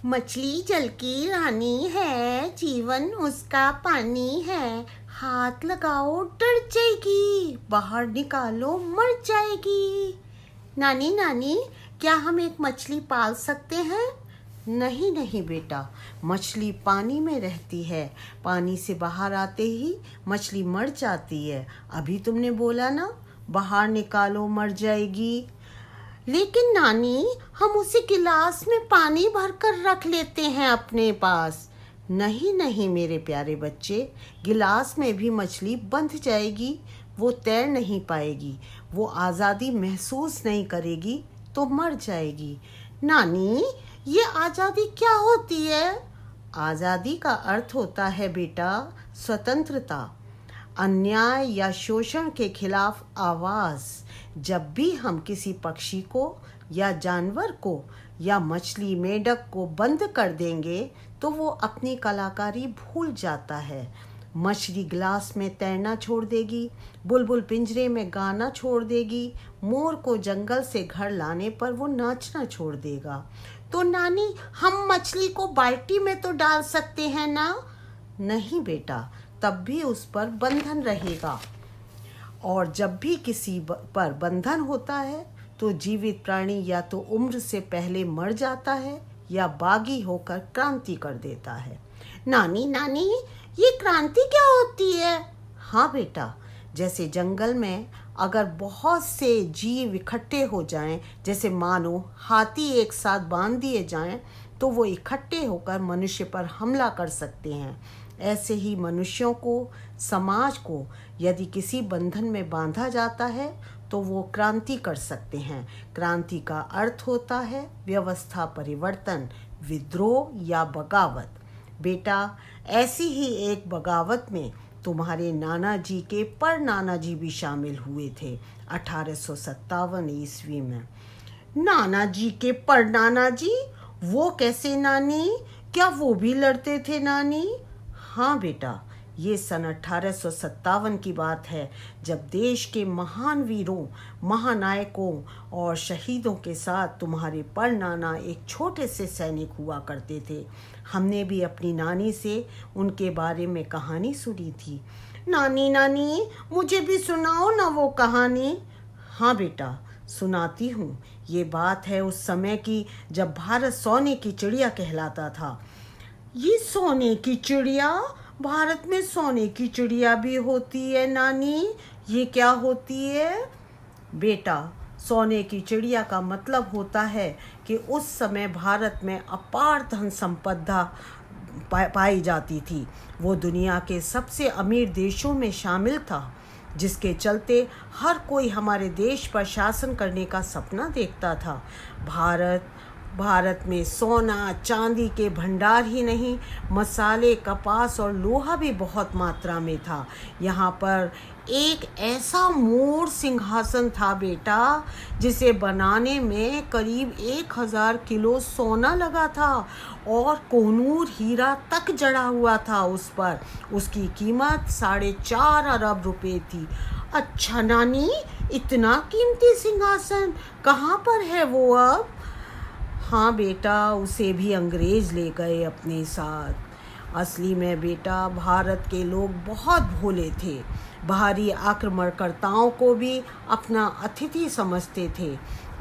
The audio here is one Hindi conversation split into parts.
मछली जल की रानी है, जीवन उसका पानी है। हाथ लगाओ डर जाएगी, बाहर निकालो मर जाएगी। नानी नानी, क्या हम एक मछली पाल सकते हैं? नहीं नहीं बेटा, मछली पानी में रहती है। पानी से बाहर आते ही मछली मर जाती है। अभी तुमने बोला ना, बाहर निकालो मर जाएगी। लेकिन नानी, हम उसे गिलास में पानी भरकर रख लेते हैं अपने पास। नहीं नहीं मेरे प्यारे बच्चे, गिलास में भी मछली बंध जाएगी। वो तैर नहीं पाएगी, वो आज़ादी महसूस नहीं करेगी तो मर जाएगी। नानी, ये आज़ादी क्या होती है? आज़ादी का अर्थ होता है बेटा स्वतंत्रता, अन्याय या शोषण के खिलाफ आवाज़। जब भी हम किसी पक्षी को या जानवर को या मछली मेंढक को बंद कर देंगे तो वो अपनी कलाकारी भूल जाता है। मछली गिलास में तैरना छोड़ देगी, बुलबुल पिंजरे में गाना छोड़ देगी, मोर को जंगल से घर लाने पर वो नाचना छोड़ देगा। तो नानी, हम मछली को बाल्टी में तो डाल सकते हैं ना? नहीं बेटा, तब भी उस पर बंधन रहेगा। और जब भी किसी पर बंधन होता है तो जीवित प्राणी या तो उम्र से पहले मर जाता है या बागी होकर क्रांति कर देता है। नानी नानी, ये क्रांति क्या होती है? हाँ बेटा, जैसे जंगल में अगर बहुत से जीव इकट्ठे हो जाएं, जैसे मानो हाथी एक साथ बांध दिए जाएं, तो वो इकट्ठे होकर मनुष्य पर हमला कर सकते हैं। ऐसे ही मनुष्यों को, समाज को यदि किसी बंधन में बांधा जाता है तो वो क्रांति कर सकते हैं। क्रांति का अर्थ होता है व्यवस्था परिवर्तन, विद्रोह या बगावत। बेटा, ऐसी ही एक बगावत में तुम्हारे नाना जी के परनाना जी भी शामिल हुए थे 1857 ईस्वी में। नाना जी के परनाना जी? वो कैसे नानी? क्या वो भी लड़ते थे नानी? हाँ बेटा, ये सन 1857 की बात है, जब देश के महान वीरों, महानायकों और शहीदों के साथ तुम्हारे परनाना एक छोटे से सैनिक हुआ करते थे। हमने भी अपनी नानी से उनके बारे में कहानी सुनी थी। नानी नानी, मुझे भी सुनाओ ना वो कहानी। हाँ बेटा, सुनाती हूँ। ये बात है उस समय की जब भारत सोने की चिड़िया कहलाता था। ये सोने की चिड़िया? भारत में सोने की चिड़िया भी होती है नानी? ये क्या होती है? बेटा, सोने की चिड़िया का मतलब होता है कि उस समय भारत में अपार धन संपदा पाई जाती थी। वो दुनिया के सबसे अमीर देशों में शामिल था, जिसके चलते हर कोई हमारे देश पर शासन करने का सपना देखता था। भारत में सोना चांदी के भंडार ही नहीं, मसाले, कपास और लोहा भी बहुत मात्रा में था। यहाँ पर एक ऐसा मोर सिंहासन था बेटा, जिसे बनाने में करीब 1000 किलो सोना लगा था और कोहनूर हीरा तक जड़ा हुआ था उस पर। उसकी कीमत 4.5 अरब रुपए थी। अच्छा नानी, इतना कीमती सिंहासन कहाँ पर है वो अब? हाँ बेटा, उसे भी अंग्रेज ले गए अपने साथ। असली में बेटा, भारत के लोग बहुत भोले थे। बाहरी आक्रमणकर्ताओं को भी अपना अतिथि समझते थे।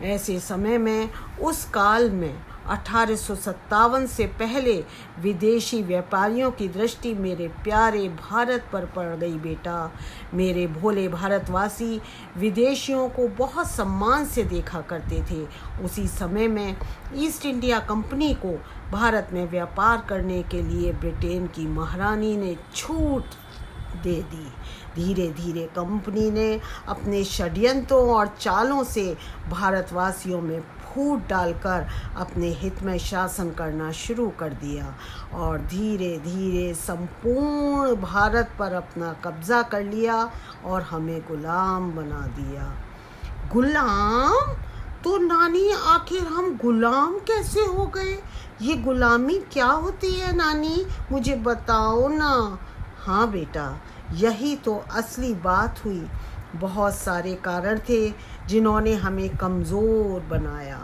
ऐसे समय में, उस काल में 1857 से पहले विदेशी व्यापारियों की दृष्टि मेरे प्यारे भारत पर पड़ गई बेटा। मेरे भोले भारतवासी विदेशियों को बहुत सम्मान से देखा करते थे। उसी समय में ईस्ट इंडिया कंपनी को भारत में व्यापार करने के लिए ब्रिटेन की महारानी ने छूट दे दी। धीरे धीरे कंपनी ने अपने षड्यंत्रों और चालों से भारतवासियों में फूट डालकर अपने हित में शासन करना शुरू कर दिया और धीरे धीरे संपूर्ण भारत पर अपना कब्जा कर लिया और हमें गुलाम बना दिया। गुलाम? तो नानी, आखिर हम गुलाम कैसे हो गए? ये गुलामी क्या होती है नानी? मुझे बताओ ना। हाँ बेटा, यही तो असली बात हुई। बहुत सारे कारण थे जिन्होंने हमें कमज़ोर बनाया।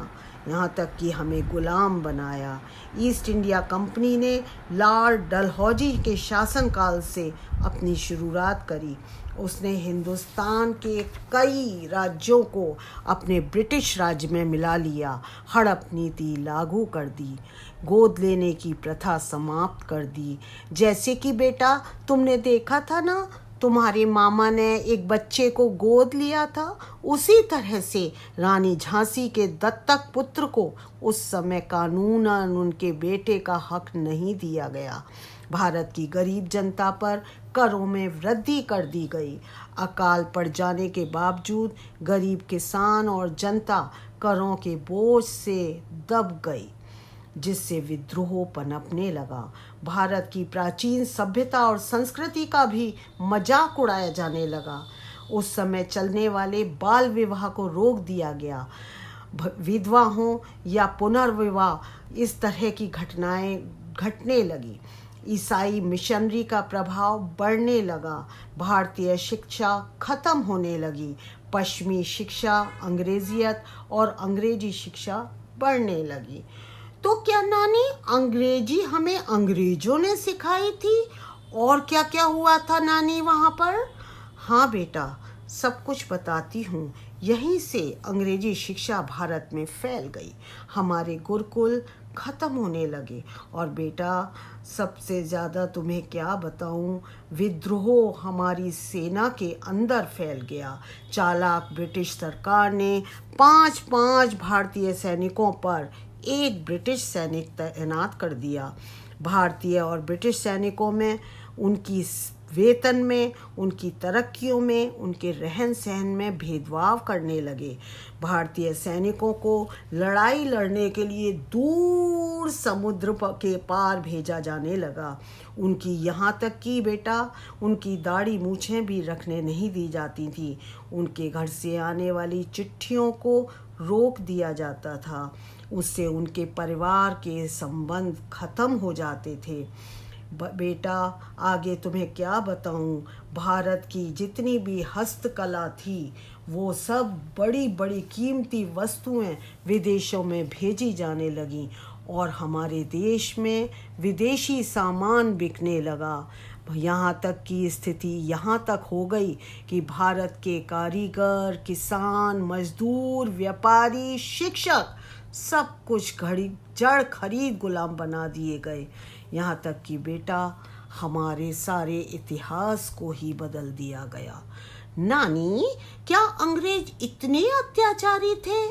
यहाँ तक कि हमें गुलाम बनाया। ईस्ट इंडिया कंपनी ने लॉर्ड डलहौजी के शासनकाल से अपनी शुरुआत करी। उसने हिंदुस्तान के कई राज्यों को अपने ब्रिटिश राज्य में मिला लिया, हड़प नीति लागू कर दी, गोद लेने की प्रथा समाप्त कर दी। जैसे कि बेटा तुमने देखा था ना, तुम्हारे मामा ने एक बच्चे को गोद लिया था, उसी तरह से रानी झांसी के दत्तक पुत्र को उस समय कानूनन उनके बेटे का हक नहीं दिया गया। भारत की गरीब जनता पर करों में वृद्धि कर दी गई। अकाल पड़ जाने के बावजूद गरीब किसान और जनता करों के बोझ से दब गई, जिससे विद्रोह पनपने लगा। भारत की प्राचीन सभ्यता और संस्कृति का भी मजाक उड़ाया जाने लगा। उस समय चलने वाले बाल विवाह को रोक दिया गया। विधवा हो या पुनर्विवाह, इस तरह की घटनाएं घटने लगी। ईसाई मिशनरी का प्रभाव बढ़ने लगा। भारतीय शिक्षा खत्म होने लगी। पश्चिमी शिक्षा, अंग्रेजियत और अंग्रेजी शिक्षा बढ़ने लगी। तो क्या नानी, अंग्रेजी हमें अंग्रेजों ने सिखाई थी? और क्या क्या हुआ था नानी वहाँ पर? हाँ बेटा, सब कुछ बताती हूँ। यहीं से अंग्रेजी शिक्षा भारत में फैल गई। हमारे गुरुकुल खत्म होने लगे। और बेटा सबसे ज़्यादा तुम्हें क्या बताऊँ, विद्रोह हमारी सेना के अंदर फैल गया। चालाक ब्रिटिश सरकार ने 5-5 भारतीय सैनिकों पर एक ब्रिटिश सैनिक तैनात कर दिया। भारतीय और ब्रिटिश सैनिकों में, उनकी वेतन में, उनकी तरक्कियों में, उनके रहन सहन में भेदभाव करने लगे। भारतीय सैनिकों को लड़ाई लड़ने के लिए दूर समुद्र के पार भेजा जाने लगा। उनकी यहाँ तक कि बेटा उनकी दाढ़ी मूछें भी रखने नहीं दी जाती थी। उनके घर से आने वाली चिट्ठियों को रोक दिया जाता था। उससे उनके परिवार के संबंध खत्म हो जाते थे। बेटा आगे तुम्हें क्या बताऊं, भारत की जितनी भी हस्तकला थी वो सब बड़ी बड़ी कीमती वस्तुएं विदेशों में भेजी जाने लगीं और हमारे देश में विदेशी सामान बिकने लगा। यहाँ तक की स्थिति यहाँ तक हो गई कि भारत के कारीगर, किसान, मजदूर, व्यापारी, शिक्षक सब कुछ जड़ खरीद गुलाम बना दिए गए। यहाँ तक कि बेटा हमारे सारे इतिहास को ही बदल दिया गया। नानी, क्या अंग्रेज इतने अत्याचारी थे?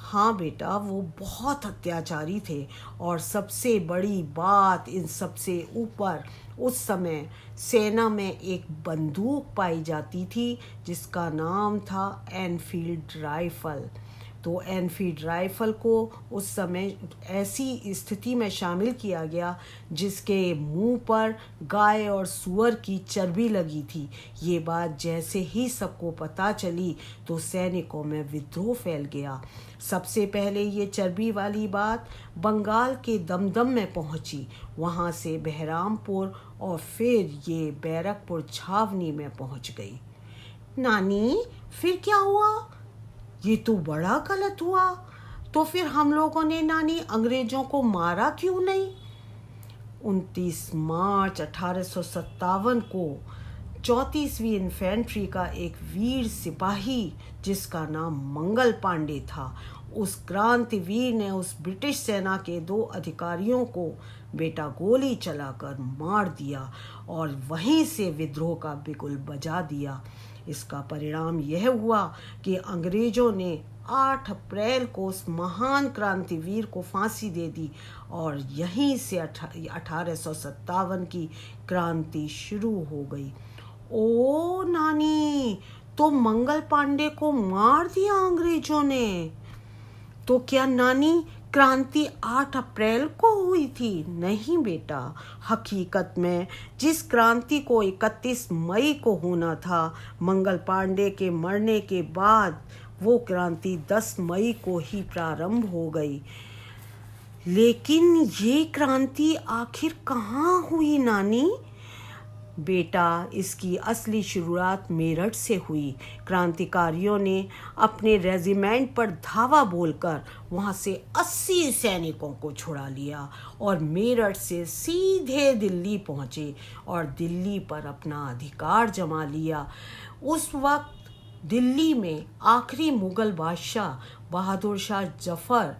हाँ बेटा, वो बहुत अत्याचारी थे। और सबसे बड़ी बात, इन सबसे ऊपर उस समय सेना में एक बंदूक पाई जाती थी जिसका नाम था एनफील्ड राइफल। तो एनफील्ड राइफल को उस समय ऐसी स्थिति में शामिल किया गया जिसके मुंह पर गाय और सूअर की चर्बी लगी थी। ये बात जैसे ही सबको पता चली तो सैनिकों में विद्रोह फैल गया। सबसे पहले ये चर्बी वाली बात बंगाल के दमदम में पहुंची, वहां से बहरामपुर और फिर ये बैरकपुर छावनी में पहुंच गई। नानी, फिर क्या हुआ? ये तो बड़ा गलत हुआ। तो फिर हम लोगों ने नानी अंग्रेजों को मारा क्यों नहीं? 29 मार्च 1857 को 34वीं इन्फेंट्री का एक वीर सिपाही जिसका नाम मंगल पांडे था, उस क्रांतिवीर ने उस ब्रिटिश सेना के 2 अधिकारियों को बेटा गोली चलाकर मार दिया और वहीं से विद्रोह का बिगुल बजा दिया। इसका परिणाम यह हुआ कि अंग्रेजों ने 8 अप्रैल को उस महान क्रांतिवीर को फांसी दे दी और यहीं से 1857 की क्रांति शुरू हो गई। ओ नानी, तो मंगल पांडे को मार दिया अंग्रेजों ने? तो क्या नानी क्रांति 8 अप्रैल को हुई थी? नहीं बेटा, हकीकत में जिस क्रांति को 31 मई को होना था, मंगल पांडे के मरने के बाद वो क्रांति 10 मई को ही प्रारंभ हो गई। लेकिन ये क्रांति आखिर कहाँ हुई नानी? बेटा, इसकी असली शुरुआत मेरठ से हुई। क्रांतिकारियों ने अपने रेजिमेंट पर धावा बोलकर वहाँ से 80 सैनिकों को छुड़ा लिया और मेरठ से सीधे दिल्ली पहुँचे और दिल्ली पर अपना अधिकार जमा लिया। उस वक्त दिल्ली में आखिरी मुगल बादशाह बहादुर शाह जफर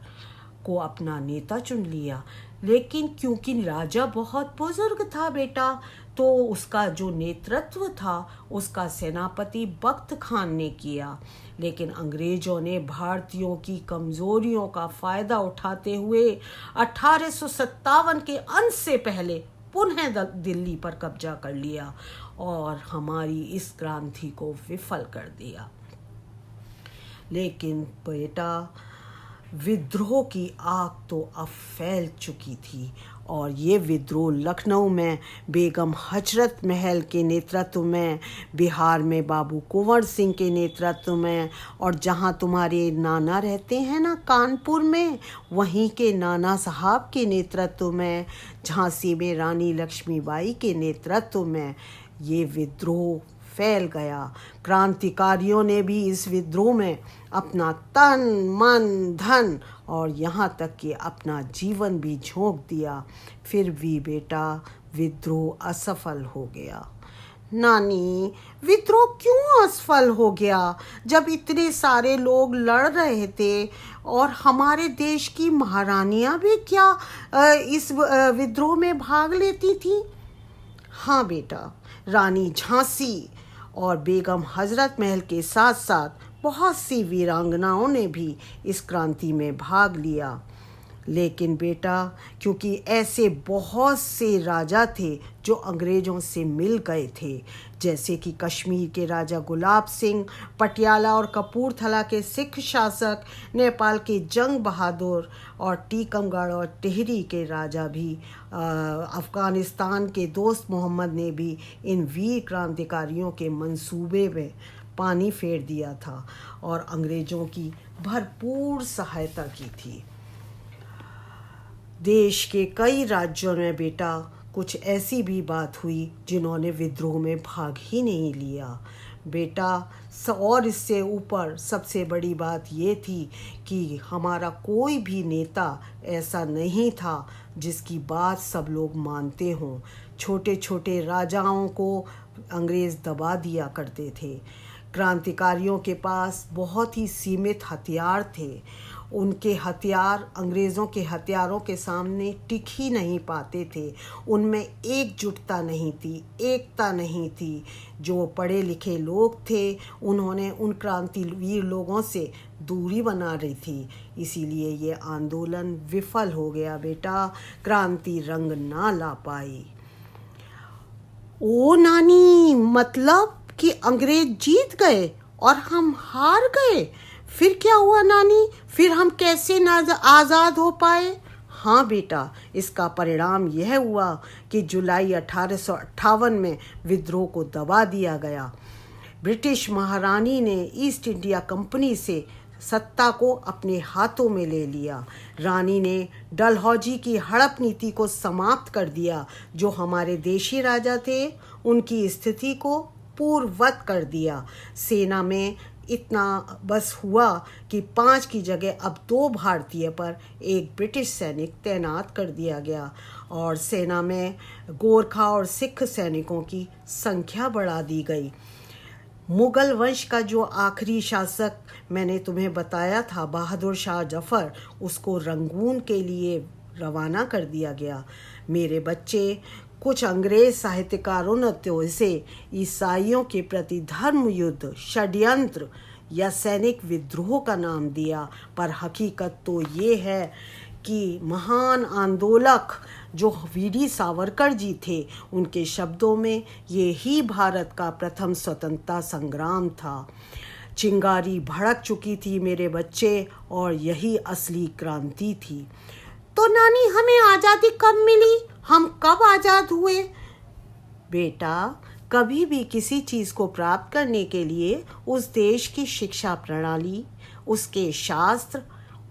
को अपना नेता चुन लिया, लेकिन क्योंकि राजा बहुत बुजुर्ग था बेटा, तो उसका जो नेतृत्व था उसका सेनापति बख्त खान ने किया। लेकिन अंग्रेजों ने भारतीयों की कमजोरियों का फायदा उठाते हुए 1857 के अंत से पहले पुनः दिल्ली पर कब्जा कर लिया और हमारी इस क्रांति को विफल कर दिया। लेकिन बेटा, विद्रोह की आग तो अब फैल चुकी थी और ये विद्रोह लखनऊ में बेगम हजरत महल के नेतृत्व में, बिहार में बाबू कुंवर सिंह के नेतृत्व में, और जहाँ तुम्हारे नाना रहते हैं ना कानपुर में, वहीं के नाना साहब के नेतृत्व में, झांसी में रानी लक्ष्मीबाई के नेतृत्व में ये विद्रोह फैल गया। क्रांतिकारियों ने भी इस विद्रोह में अपना तन मन धन और यहाँ तक कि अपना जीवन भी झोंक दिया। फिर भी बेटा, विद्रोह असफल हो गया। नानी, विद्रोह क्यों असफल हो गया जब इतने सारे लोग लड़ रहे थे और हमारे देश की महारानियां भी क्या इस विद्रोह में भाग लेती थी? हाँ बेटा, रानी झांसी और बेगम हजरत महल के साथ साथ बहुत सी वीरांगनाओं ने भी इस क्रांति में भाग लिया। लेकिन बेटा, क्योंकि ऐसे बहुत से राजा थे जो अंग्रेज़ों से मिल गए थे, जैसे कि कश्मीर के राजा गुलाब सिंह, पटियाला और कपूरथला के सिख शासक, नेपाल के जंग बहादुर और टीकमगढ़ और टिहरी के राजा भी, अफ़गानिस्तान के दोस्त मोहम्मद ने भी इन वीर क्रांतिकारियों के मंसूबे में पानी फेर दिया था और अंग्रेज़ों की भरपूर सहायता की थी। देश के कई राज्यों में बेटा कुछ ऐसी भी बात हुई जिन्होंने विद्रोह में भाग ही नहीं लिया बेटा। और इससे ऊपर सबसे बड़ी बात ये थी कि हमारा कोई भी नेता ऐसा नहीं था जिसकी बात सब लोग मानते हों। छोटे छोटे राजाओं को अंग्रेज़ दबा दिया करते थे। क्रांतिकारियों के पास बहुत ही सीमित हथियार थे। उनके हथियार अंग्रेज़ों के हथियारों के सामने टिक ही नहीं पाते थे। उनमें एकजुटता नहीं थी, एकता नहीं थी। जो पढ़े लिखे लोग थे उन्होंने उन क्रांतिवीर लोगों से दूरी बना रही थी, इसीलिए ये आंदोलन विफल हो गया बेटा, क्रांति रंग ना ला पाई। ओ नानी, मतलब कि अंग्रेज जीत गए और हम हार गए? फिर क्या हुआ नानी? फिर हम कैसे आज़ाद हो पाए? हाँ बेटा, इसका परिणाम यह हुआ कि जुलाई 1858 में विद्रोह को दबा दिया गया। ब्रिटिश महारानी ने ईस्ट इंडिया कंपनी से सत्ता को अपने हाथों में ले लिया। रानी ने डलहौजी की हड़प नीति को समाप्त कर दिया। जो हमारे देशी राजा थे उनकी स्थिति को पूर्ववत कर दिया। सेना में इतना बस हुआ कि 5 की जगह अब 2 भारतीय पर एक ब्रिटिश सैनिक तैनात कर दिया गया और सेना में गोरखा और सिख सैनिकों की संख्या बढ़ा दी गई। मुगल वंश का जो आखिरी शासक मैंने तुम्हें बताया था, बहादुर शाह जफर, उसको रंगून के लिए रवाना कर दिया गया। मेरे बच्चे, कुछ अंग्रेज साहित्यकारों ने तो इसे ईसाइयों के प्रति धर्म युद्ध, षड्यंत्र या सैनिक विद्रोह का नाम दिया, पर हकीकत तो ये है कि महान आंदोलक जो वीर सावरकर जी थे, उनके शब्दों में ये ही भारत का प्रथम स्वतंत्रता संग्राम था। चिंगारी भड़क चुकी थी मेरे बच्चे, और यही असली क्रांति थी। तो नानी, हमें आज़ादी कब मिली? हम कब आज़ाद हुए? बेटा, कभी भी किसी चीज़ को प्राप्त करने के लिए उस देश की शिक्षा प्रणाली, उसके शास्त्र,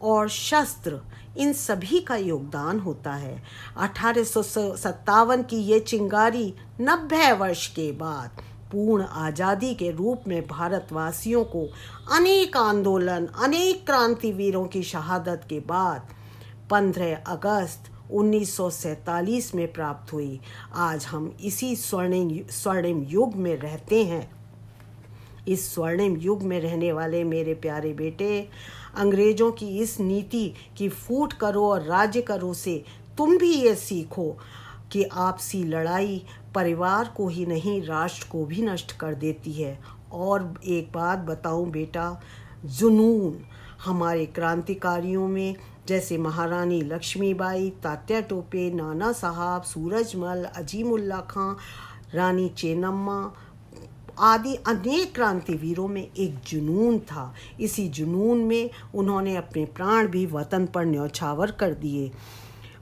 और शस्त्र, इन सभी का योगदान होता है। 1857 की ये चिंगारी 90 वर्ष के बाद पूर्ण आज़ादी के रूप में भारतवासियों को अनेक आंदोलन, अनेक क्रांतिवीरों की शहादत के बाद 15 अगस्त 1947 में प्राप्त हुई। आज हम इसी स्वर्णिम युग में रहते हैं। इस स्वर्णिम युग में रहने वाले मेरे प्यारे बेटे, अंग्रेजों की इस नीति कि फूट करो और राज्य करो से तुम भी ये सीखो कि आपसी लड़ाई परिवार को ही नहीं, राष्ट्र को भी नष्ट कर देती है। और एक बात बताऊं बेटा, जुनून हमारे क्रांतिकारियों में, जैसे महारानी लक्ष्मीबाई, तात्या टोपे, नाना साहब, सूरजमल, अजीमुल्ला खां, रानी चेन्नम्मा आदि अनेक क्रांतिवीरों में एक जुनून था। इसी जुनून में उन्होंने अपने प्राण भी वतन पर न्यौछावर कर दिए।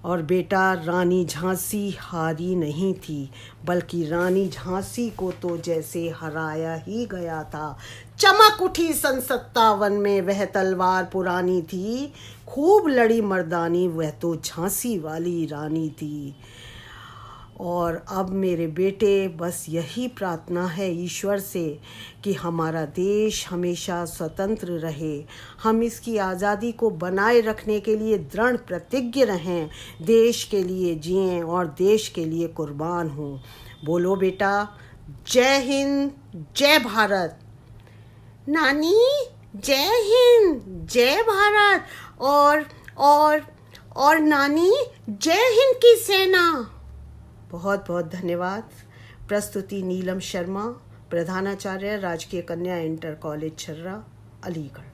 और बेटा, रानी झांसी हारी नहीं थी, बल्कि रानी झांसी को तो जैसे हराया ही गया था। चमक उठी सन 57 में, वह तलवार पुरानी थी, खूब लड़ी मर्दानी, वह तो झांसी वाली रानी थी। और अब मेरे बेटे, बस यही प्रार्थना है ईश्वर से कि हमारा देश हमेशा स्वतंत्र रहे। हम इसकी आज़ादी को बनाए रखने के लिए दृढ़ प्रतिज्ञ रहें, देश के लिए जिएं और देश के लिए कुर्बान हों। बोलो बेटा, जय हिंद, जय भारत। नानी, जय हिंद, जय भारत। और नानी, जय हिंद की सेना। बहुत बहुत धन्यवाद। प्रस्तुति नीलम शर्मा, प्रधानाचार्य, राजकीय कन्या इंटर कॉलेज छर्रा, अलीगढ़।